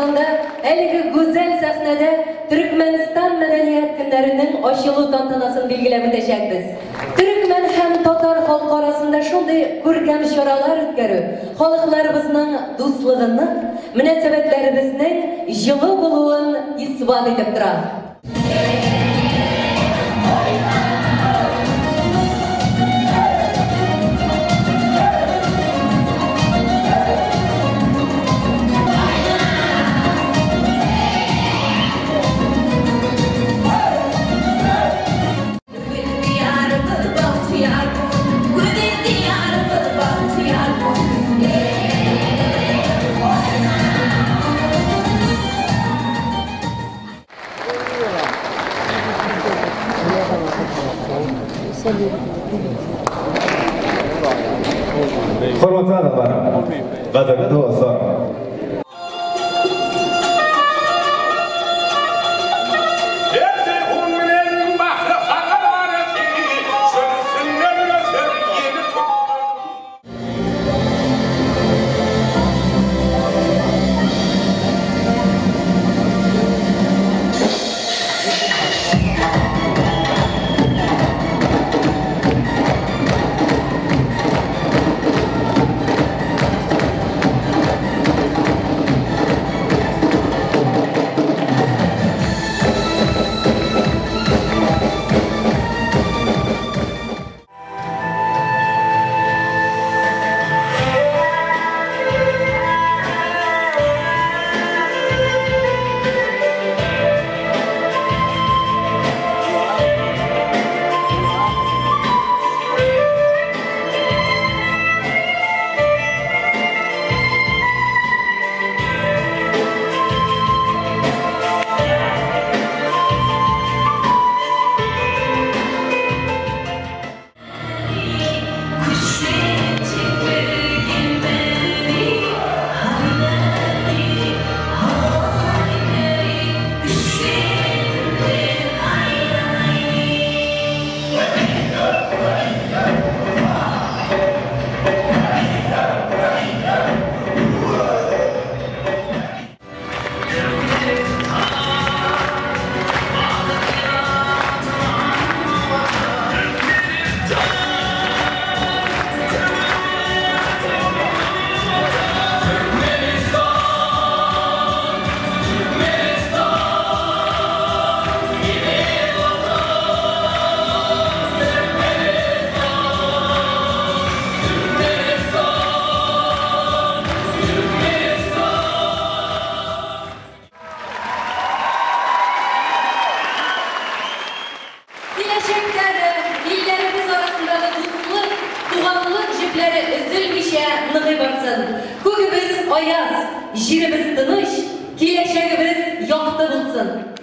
Казанда әлеге güzel сәхнәдә Türkmenistan мәдәният көннәренең ачылу тантанасын билгеләп үтәчәкбез. Türkmen һәм татар халкы арасында шундый күркәм чаралар үткәрү халыкларыбызның дуслыгыны, мөнәсәбәтләребезнең җылы булуын исбат итеп тора. Hurmatli adamlar, qadrli dostlar. Күгебез аяз, җиребез тыныч, киләчәгебез якты булсын.